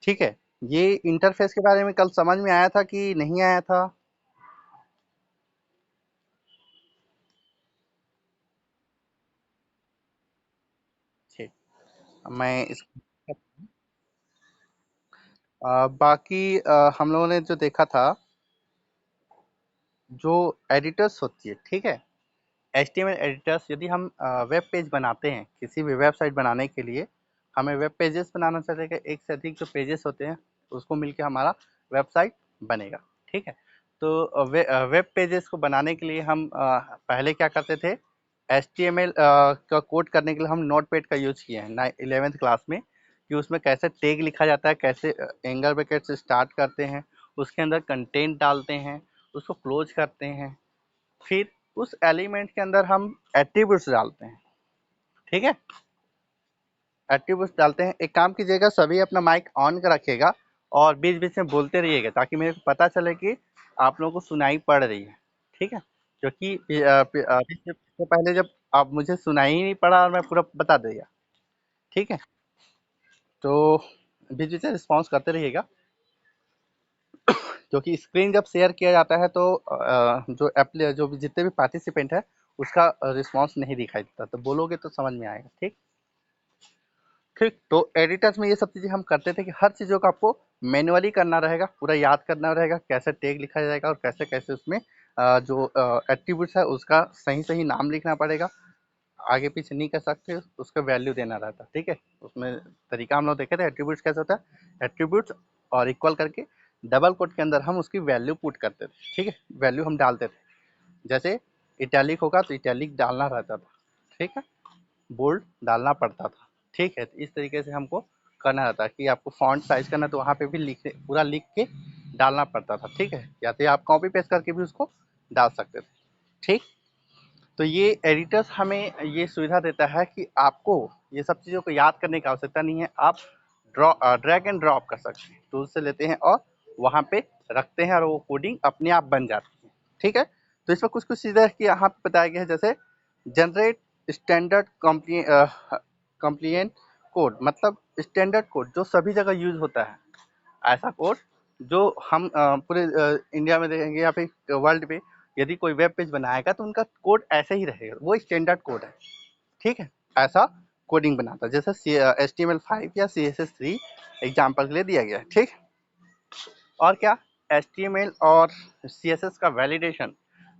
ठीक है। ये इंटरफेस के बारे में कल समझ में आया था कि नहीं आया था? ठीक। मैं इस बाकी हम लोगों ने जो देखा था, जो एडिटर्स होती है, ठीक है, एचटीएमएल एडिटर्स, यदि हम वेब पेज बनाते हैं, किसी भी वेबसाइट बनाने के लिए हमें वेब पेजेस बनाना चाहिए, एक से अधिक जो पेजेस होते हैं उसको मिलके हमारा वेबसाइट बनेगा। ठीक है। तो वेब पेजेस को बनाने के लिए हम पहले क्या करते थे, एचटीएमएल का कोड करने के लिए हम नोटपैड का यूज किए हैं 11th क्लास में, कि उसमें कैसे टैग लिखा जाता है, कैसे एंगल ब्रैकेट से स्टार्ट करते हैं, उसके अंदर कंटेंट डालते हैं, उसको क्लोज करते हैं, फिर उस एलिमेंट के अंदर हम एट्रीब्यूट्स डालते हैं। ठीक है, एट्रीब्यूट्स डालते हैं। एक काम कीजिएगा, सभी अपना माइक ऑन कर रखिएगा और बीच बीच में बोलते रहिएगा, ताकि मेरे को पता चले कि आप लोगों को सुनाई पड़ रही है। ठीक है, क्योंकि अभी से पहले जब आप मुझे सुनाई ही नहीं पड़ा और मैं पूरा बता दिया। ठीक है, तो बीच बीच में रिस्पॉन्स करते रहिएगा, क्योंकि स्क्रीन जब शेयर किया जाता है तो जो एप्ली जो भी जितने भी पार्टिसिपेंट है उसका रिस्पॉन्स नहीं दिखाई देता, तो बोलोगे तो समझ में आएगा। ठीक। ठीक, तो एडिटर्स में ये सब चीज़ें हम करते थे कि हर चीज़ों को आपको मैनुअली करना रहेगा, पूरा याद करना रहेगा, कैसे टैग लिखा जाएगा और कैसे कैसे उसमें जो एट्रीब्यूट्स है उसका सही सही नाम लिखना पड़ेगा, आगे पीछे नहीं कर सकते, उसका वैल्यू देना रहता है। ठीक है, उसमें तरीका हम लोग देखे थे एट्रीब्यूट्स कैसे होता है, एट्रीब्यूट्स और इक्वल करके डबल कोट के अंदर हम उसकी वैल्यू पुट करते थे। ठीक है, वैल्यू हम डालते थे, जैसे इटैलिक होगा तो इटैलिक डालना रहता था। ठीक है, बोल्ड डालना पड़ता था। ठीक है, तो इस तरीके से हमको करना रहता है कि आपको फॉन्ट साइज करना तो वहाँ पे भी लिख पूरा लिख के डालना पड़ता था। ठीक है, या तो आप कॉपी पेस्ट करके भी उसको डाल सकते थे। ठीक, तो ये एडिटर्स हमें ये सुविधा देता है कि आपको ये सब चीज़ों को याद करने की आवश्यकता नहीं है, आप ड्रैग एंड ड्रॉप कर सकते हैं, टूल से लेते हैं और वहाँ पे रखते हैं और वो कोडिंग अपने आप बन जाती है। ठीक है, तो इसमें कुछ कुछ चीज़ें कि यहाँ पे बताया गया है, जैसे जनरेट स्टैंडर्ड कंप्लिएंट कोड, मतलब स्टैंडर्ड कोड जो सभी जगह यूज होता है, ऐसा कोड जो हम पूरे इंडिया में देखेंगे या फिर वर्ल्ड पे यदि कोई वेब पेज बनाएगा तो उनका कोड ऐसे ही रहेगा, वो स्टैंडर्ड कोड है। ठीक है, ऐसा कोडिंग बनाता है, जैसे HTML5 या CSS3 एग्जाम्पल के लिए दिया गया है। ठीक, और क्या, HTML और CSS का वैलिडेशन,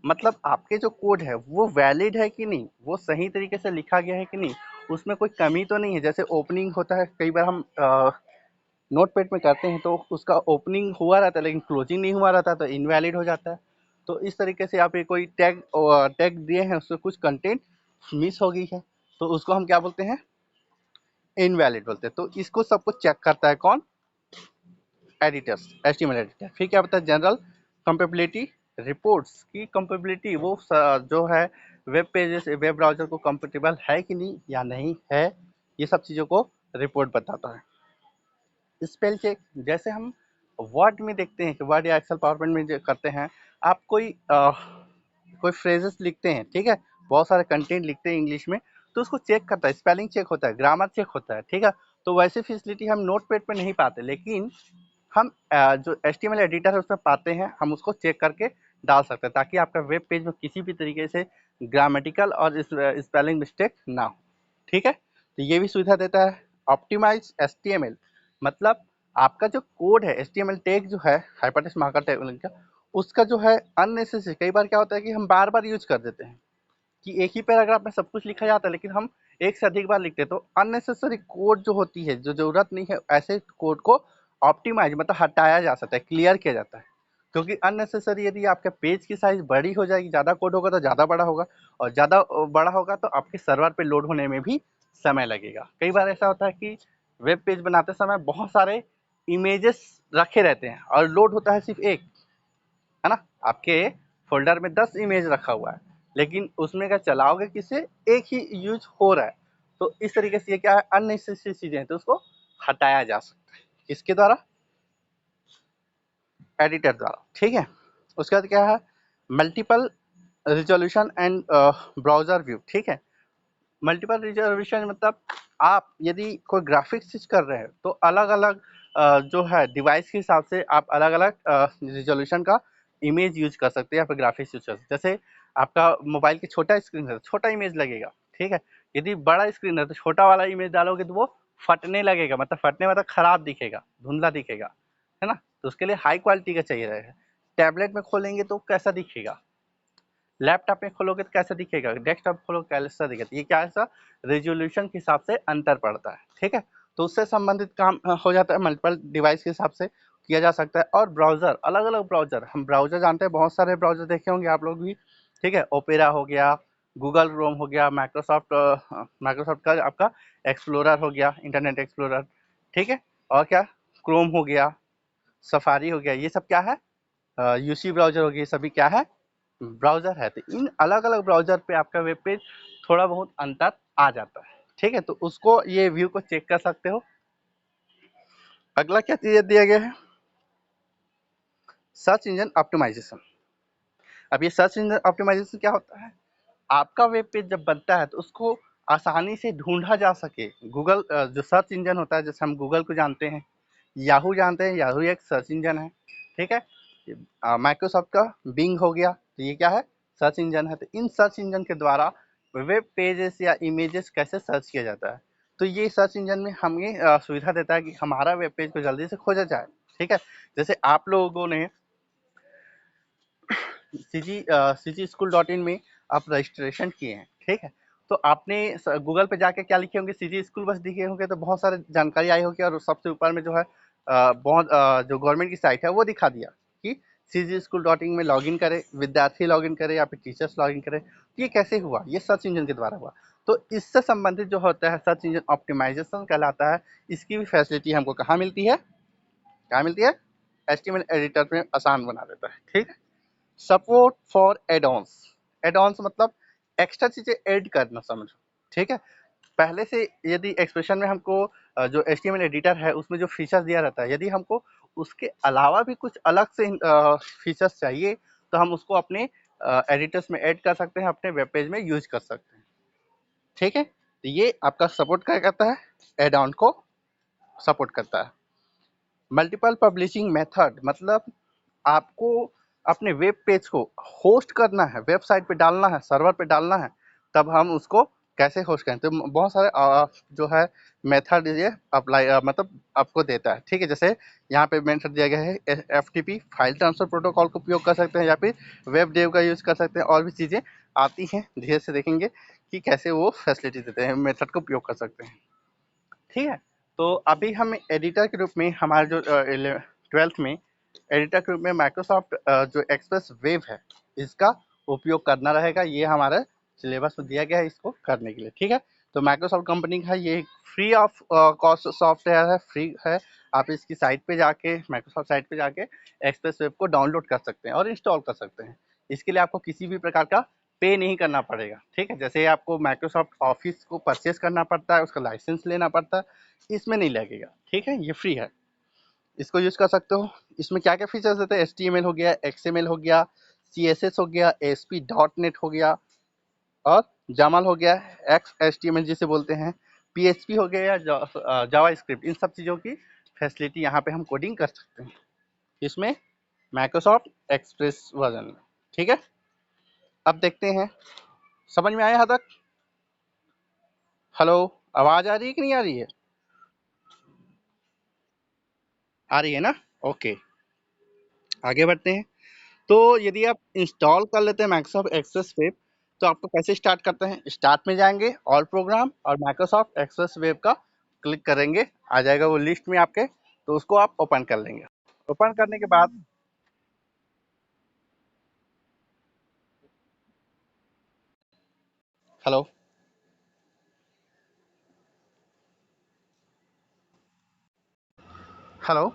मतलब आपके जो कोड है वो वैलिड है कि नहीं, वो सही तरीके से लिखा गया है कि नहीं, उसमें कोई कमी तो नहीं है। जैसे ओपनिंग होता है, कई बार हम नोटपैड में करते हैं तो उसका ओपनिंग हुआ रहता है लेकिन क्लोजिंग नहीं हुआ रहता, तो इनवैलिड हो जाता है। तो इस तरीके से आप ये कोई टैग टैग दिए हैं, उसमें कुछ कंटेंट मिस हो गई है, तो उसको हम क्या बोलते हैं, इनवैलिड बोलते हैं। तो इसको सबको चेक करता है कौन, एडिटर्स, HTML एडिटर। फिर क्या बताया, जनरल कंपेबिलिटी रिपोर्ट्स की कंपेबिलिटी, वो जो है वेब पेजेस वेब ब्राउजर को कंपेटेबल है कि नहीं या नहीं है, ये सब चीज़ों को रिपोर्ट बताता है। स्पेल चेक, जैसे हम वर्ड में देखते हैं कि वर्ड या एक्सेल पावर पॉइंट में जो करते हैं, आप कोई फ्रेजेस लिखते हैं, ठीक है, बहुत सारे कंटेंट लिखते हैं इंग्लिश में, तो उसको चेक करता है, स्पेलिंग चेक होता है, ग्रामर चेक होता है। ठीक है, तो वैसी फैसिलिटी हम नोटपैड पे नहीं पाते, लेकिन हम जो HTML एडिटर है उसमें पाते हैं, हम उसको चेक करके डाल सकते हैं, ताकि आपका वेब पेज में किसी भी तरीके से ग्रामेटिकल और स्पेलिंग मिस्टेक ना हो। ठीक है, तो ये भी सुविधा देता है। ऑप्टिमाइज HTML, मतलब आपका जो कोड है, HTML टैग जो है, हाइपरटेक्स्ट मार्कअप टैग का, उसका जो है अननेसेसरी, कई बार क्या होता है कि हम बार बार यूज कर देते हैं, कि एक ही पैराग्राफ में सब कुछ लिखा जाता है, लेकिन हम एक से अधिक बार लिखते हैं, तो अननेसेसरी कोड जो होती है, जो जरूरत नहीं है, ऐसे कोड को ऑप्टिमाइज मतलब हटाया जा सकता है, क्लियर किया जाता है। क्योंकि अननेसेसरी यदि आपके पेज की साइज बड़ी हो जाएगी, ज़्यादा कोड होगा तो ज़्यादा बड़ा होगा, और ज़्यादा बड़ा होगा तो आपके सर्वर पे लोड होने में भी समय लगेगा। कई बार ऐसा होता है कि वेब पेज बनाते समय बहुत सारे इमेजेस रखे रहते हैं और लोड होता है सिर्फ एक, है ना, आपके फोल्डर में 10 इमेज रखा हुआ है, लेकिन उसमें क्या चलाओगे किससे, एक ही यूज हो रहा है। तो इस तरीके से ये क्या है, अननेसेसरी चीजें हैं, तो उसको हटाया जा सकता है, किसके द्वारा, एडिटर द्वारा। ठीक है, उसके बाद क्या है, multiple resolution and browser view. ठीक है, मल्टीपल रिजर्वेशन मतलब आप यदि कोई ग्राफिक्स चीज कर रहे हैं तो अलग अलग जो है डिवाइस के हिसाब से आप अलग अलग रिजोल्यूशन का इमेज यूज कर सकते हैं या फिर ग्राफिक्स यूज कर सकते हैं। जैसे आपका मोबाइल की छोटा स्क्रीन है, छोटा इमेज लगेगा, ठीक है। यदि बड़ा स्क्रीन है तो छोटा वाला इमेज डालोगे तो वो फटने लगेगा, मतलब फटने मतलब खराब दिखेगा, धुंधला दिखेगा, है ना। तो उसके लिए हाई क्वालिटी का चाहिए रहेगा। टैबलेट में खोलेंगे तो कैसा दिखेगा, लैपटॉप में खोलोगे तो कैसा दिखेगा, डेस्कटॉप खोलोगे कैसा दिखेगा। ये क्या है, रेजोल्यूशन के हिसाब से अंतर पड़ता है, ठीक है। तो उससे संबंधित काम हो जाता है, मल्टीपल डिवाइस के हिसाब से किया जा सकता है। और ब्राउजर, अलग अलग ब्राउजर, हम ब्राउजर जानते हैं, बहुत सारे ब्राउजर देखे होंगे आप लोग भी, ठीक है। ओपेरा हो गया, गूगल क्रोम हो गया, माइक्रोसॉफ्ट का आपका एक्सप्लोरर हो गया, इंटरनेट एक्सप्लोरर, ठीक है। और क्या, क्रोम हो गया, सफारी हो गया, ये सब क्या है, यूसी ब्राउजर हो गया, ये सभी क्या है, ब्राउजर है। तो इन अलग अलग ब्राउजर पे आपका वेब पेज थोड़ा बहुत अंतर आ जाता है, ठीक है। तो उसको, ये व्यू को चेक कर सकते हो। अगला क्या चीज दिया गया है, सर्च इंजन ऑप्टिमाइजेशन। अब ये सर्च इंजन ऑप्टिमाइजेशन क्या होता है, आपका वेब पेज जब बनता है तो उसको आसानी से ढूंढा जा सके। गूगल जो सर्च इंजन होता है, जैसे हम गूगल को जानते हैं, याहू जानते हैं, याहू एक सर्च इंजन है, ठीक है। माइक्रोसॉफ्ट का बिंग हो गया, तो ये क्या है, सर्च इंजन है। तो इन सर्च इंजन के द्वारा वेब पेजेस या इमेजेस कैसे सर्च किया जाता है, तो ये सर्च इंजन में हमें सुविधा देता है कि हमारा वेब पेज को जल्दी से खोजा जाए, ठीक है। जैसे आप लोगों ने CG school.in में आप रजिस्ट्रेशन किए हैं, ठीक है। तो आपने गूगल पे जाके क्या लिखे होंगे, CG स्कूल बस दिखे होंगे, तो बहुत सारे जानकारी आई होगी, और सबसे ऊपर में जो है जो गवर्नमेंट की साइट है वो दिखा दिया कि CG school.in में लॉगिन करें, विद्यार्थी लॉगिन करें या फिर टीचर्स लॉगिन करें। तो ये कैसे हुआ, ये सर्च इंजन के द्वारा हुआ। तो इससे संबंधित जो होता है सर्च इंजन ऑप्टिमाइजेशन कहलाता है। इसकी भी फैसिलिटी हमको कहाँ मिलती है, कहाँ मिलती है, HTML एडिटर में आसान बना देता है, ठीक है। सपोर्ट फॉर एड-ऑन्स, एड-ऑन्स मतलब एक्स्ट्रा चीजें ऐड करना, समझो, ठीक है। पहले से यदि एक्सप्रेशन में हमको जो HTML एडिटर है उसमें जो फीचर्स दिया रहता है, यदि हमको उसके अलावा भी कुछ अलग से फीचर्स चाहिए तो हम उसको अपने एडिटर्स में ऐड कर सकते हैं, अपने वेब पेज में यूज कर सकते हैं, ठीक है। तो ये आपका सपोर्ट क्या करता है, एड ऑन को सपोर्ट करता है। मल्टीपल पब्लिशिंग मेथड मतलब आपको अपने वेब पेज को होस्ट करना है, वेबसाइट पे डालना है, सर्वर पे डालना है, तब हम उसको कैसे होस्ट करें। तो बहुत सारे जो है मेथड ये अप्लाई मतलब आपको देता है, ठीक है। जैसे यहाँ पे मेथड दिया गया है, FTP फाइल ट्रांसफर प्रोटोकॉल का उपयोग कर सकते हैं, या फिर वेब डेव का यूज कर सकते हैं, और भी चीज़ें आती हैं, धीरे से देखेंगे कि कैसे वो फैसिलिटी देते हैं, मेथड का उपयोग कर सकते हैं, ठीक है। तो अभी हम एडिटर के रूप में, हमारे जो 12th में एडिटर के रूप में माइक्रोसॉफ्ट जो एक्सप्रेस वेब है इसका उपयोग करना रहेगा। ये हमारे सिलेबस में दिया गया है इसको करने के लिए, ठीक है। तो माइक्रोसॉफ्ट कंपनी का ये फ्री ऑफ कॉस्ट सॉफ्टवेयर है, फ्री है। आप इसकी साइट पे जाके, माइक्रोसॉफ्ट साइट पे जाके एक्सप्रेस वेब को डाउनलोड कर सकते हैं और इंस्टॉल कर सकते हैं। इसके लिए आपको किसी भी प्रकार का पे नहीं करना पड़ेगा, ठीक है। जैसे आपको माइक्रोसॉफ्ट ऑफिस को परचेस करना पड़ता है, उसका लाइसेंस लेना पड़ता है, इसमें नहीं लगेगा, ठीक है। ये फ्री है, इसको यूज कर सकते हो। इसमें क्या क्या फीचर्स देते हैं, HTML हो गया, XML हो गया, CSS हो गया, ASP.NET हो गया, और जामल हो गया, XHTML जिसे बोलते हैं, PHP हो गया या जावा स्क्रिप्ट। इन सब चीज़ों की फैसिलिटी यहाँ पे हम कोडिंग कर सकते हैं इसमें माइक्रोसॉफ्ट एक्सप्रेस वर्जन में, ठीक है। अब देखते हैं, समझ में आया यहाँ तक, हेलो, आवाज आ रही है कि नहीं आ रही है, आ रही है ना, ओके। आगे बढ़ते हैं। तो यदि आप इंस्टॉल कर लेते हैं माइक्रोसॉफ्ट एक्सेस वेब, तो आपको कैसे स्टार्ट करते हैं, स्टार्ट में जाएंगे, ऑल प्रोग्राम, और माइक्रोसॉफ्ट एक्सेस वेब का क्लिक करेंगे, आ जाएगा वो लिस्ट में आपके, तो उसको आप ओपन कर लेंगे। ओपन करने के बाद, हेलो, हेलो,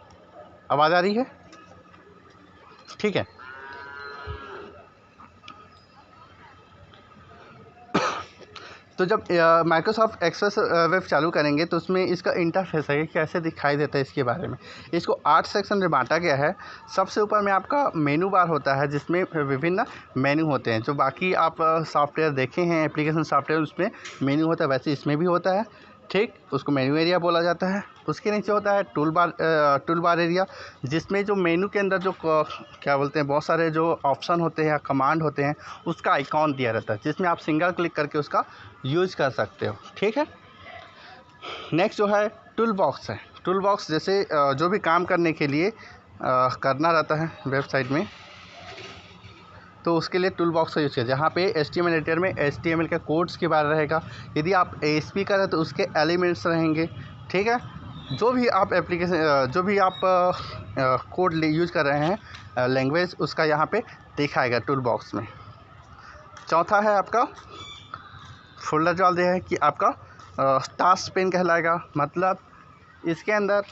आवाज़ आ रही है, ठीक है। तो जब माइक्रोसॉफ्ट एक्सेस वेब चालू करेंगे तो उसमें इसका इंटरफेस है, ये कैसे दिखाई देता है इसके बारे में। इसको 8 सेक्शन में बांटा गया है। सबसे ऊपर में आपका मेनू बार होता है, जिसमें विभिन्न मेनू होते हैं, जो बाकी आप सॉफ्टवेयर देखे हैं, एप्लीकेशन सॉफ्टवेयर, उसमें मेनू होता है, वैसे इसमें भी होता है, ठीक, उसको मेन्यू एरिया बोला जाता है। उसके नीचे होता है टूल बार एरिया, जिसमें जो मेन्यू के अंदर जो क्या बोलते हैं बहुत सारे जो ऑप्शन होते हैं या कमांड होते हैं उसका आइकॉन दिया रहता है, जिसमें आप सिंगल क्लिक करके उसका यूज कर सकते हो। ठीक है। नेक्स्ट जो है टूल बॉक्स है। टूल बॉक्स जैसे जो भी काम करने के लिए करना रहता है वेबसाइट में, तो उसके लिए टूल बॉक्स का यूज़ किया। जहाँ पे HTML एडिटर में HTML के कोड्स के बारे रहेगा। यदि आप ASP कर रहे तो उसके एलिमेंट्स रहेंगे। ठीक है। जो भी आप जो भी आप कोड यूज़ कर रहे हैं लैंग्वेज, उसका यहाँ पे दिखाएगा टूल बॉक्स में। चौथा है आपका फोल्डर जो दिया है कि आपका टास्क पेन कहलाएगा। मतलब इसके अंदर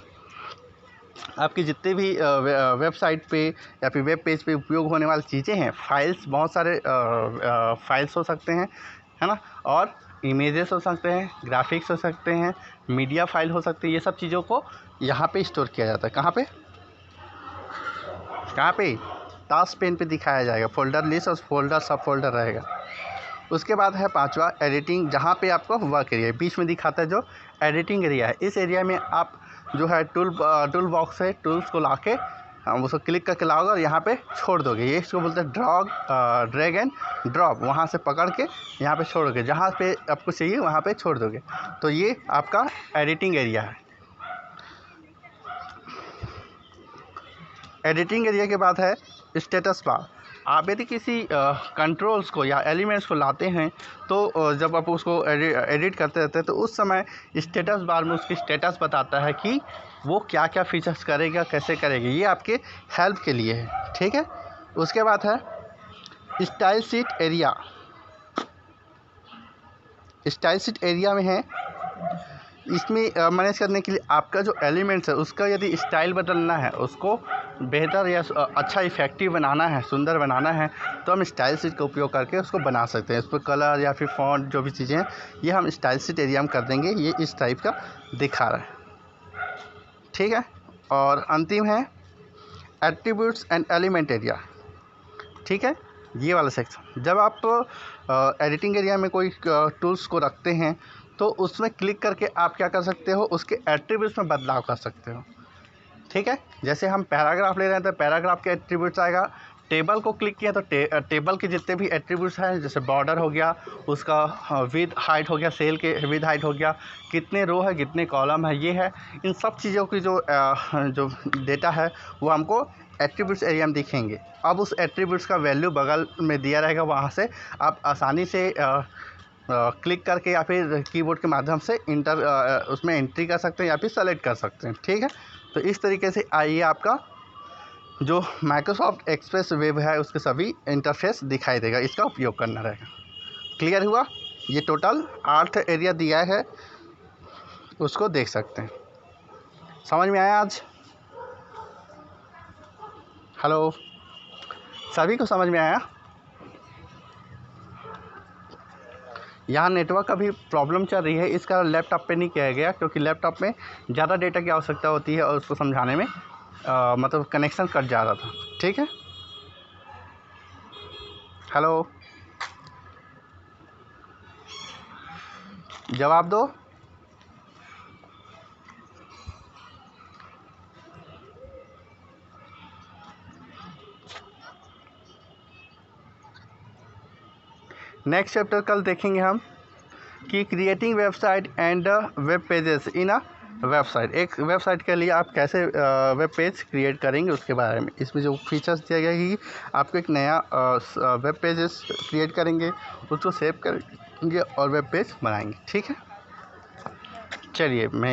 आपकी जितने भी वेबसाइट पे या फिर वेब पेज पे उपयोग होने वाली चीज़ें हैं, फाइल्स, बहुत सारे फाइल्स हो सकते हैं, है ना, और इमेजेस हो सकते हैं, ग्राफिक्स हो सकते हैं, मीडिया फाइल हो सकती है। ये सब चीज़ों को यहाँ पे स्टोर किया जाता है। कहाँ पे टास्क पेन पे दिखाया जाएगा। फोल्डर लिस्ट और फोल्डर सब फोल्डर रहेगा। उसके बाद है पांचवा एडिटिंग, जहाँ पे आपको वर्क एरिया बीच में दिखाता है जो एडिटिंग एरिया है। इस एरिया में आप जो है टूल बॉक्स से टूल्स को लाके हम उसको क्लिक करके लाओगे और यहाँ पे छोड़ दोगे। ये इसको बोलते हैं ड्रैग एंड ड्रॉप। वहाँ से पकड़ के यहाँ पे छोड़ोगे, जहाँ पे आपको चाहिए वहाँ पे छोड़ दोगे। तो ये आपका एडिटिंग एरिया है। एडिटिंग एरिया के बाद है स्टेटस बार। आप यदि किसी कंट्रोल्स को या एलिमेंट्स को लाते हैं तो जब आप उसको एडिट करते रहते हैं तो उस समय स्टेटस बार में उसकी स्टेटस बताता है कि वो क्या क्या फीचर्स करेगा, कैसे करेगा। ये आपके हेल्प के लिए है। ठीक है। उसके बाद है style sheet area. Style sheet area में है, इसमें मैनेज करने के लिए आपका जो एलिमेंट्स है उसका यदि स्टाइल बदलना है, उसको बेहतर या अच्छा इफ़ेक्टिव बनाना है, सुंदर बनाना है, तो हम स्टाइल शीट का उपयोग करके उसको बना सकते हैं। उस पर कलर या फिर फॉन्ट जो भी चीज़ें हैं ये हम स्टाइल शीट एरिया में कर देंगे। ये इस टाइप का दिखा रहा है। ठीक है। और अंतिम है एट्रीब्यूट्स एंड एलिमेंट एरिया। ठीक है। ये वाला सेक्शन, जब आप एडिटिंग एरिया में कोई टूल्स को रखते हैं तो उसमें क्लिक करके आप क्या कर सकते हो, उसके एट्रीब्यूट्स में बदलाव कर सकते हो। ठीक है। जैसे हम पैराग्राफ ले रहे हैं तो पैराग्राफ के एट्रीब्यूट्स आएगा। टेबल को क्लिक किया तो टेबल के जितने भी एट्रीब्यूट्स हैं, जैसे बॉर्डर हो गया, उसका विद हाइट हो गया, सेल के विद हाइट हो गया, कितने रो है, कितने कॉलम है, ये है। इन सब चीज़ों की जो डेटा है वो हमको एट्रीब्यूट्स एरिया में दिखेंगे। अब उस एट्रीब्यूट्स का वैल्यू बगल में दिया रहेगा, वहाँ से आप आसानी से क्लिक करके या फिर कीबोर्ड के माध्यम से उसमें एंट्री कर सकते हैं या फिर सेलेक्ट कर सकते हैं। ठीक है। तो इस तरीके से आइए आपका जो माइक्रोसॉफ्ट एक्सप्रेस वेब है उसके सभी इंटरफेस दिखाई देगा। इसका उपयोग करना रहेगा। क्लियर हुआ? ये टोटल 8 एरिया दिया है, उसको देख सकते हैं। समझ में आया आज? हेलो, सभी को समझ में आया? यहाँ नेटवर्क का भी प्रॉब्लम चल रही है, इसका लैपटॉप पे नहीं किया गया क्योंकि लैपटॉप में ज़्यादा डेटा की आवश्यकता होती है और उसको समझाने में मतलब कनेक्शन कट जा रहा था। ठीक है। हेलो, जवाब दो। नेक्स्ट चैप्टर कल देखेंगे हम कि creating website and web pages in a website. एक वेबसाइट के लिए आप कैसे वेब पेज क्रिएट करेंगे उसके बारे में। इसमें जो फीचर्स दिया गया है कि आपको एक नया वेब पेजेस क्रिएट करेंगे, उसको सेव करेंगे और वेब पेज बनाएंगे। ठीक है। चलिए मैं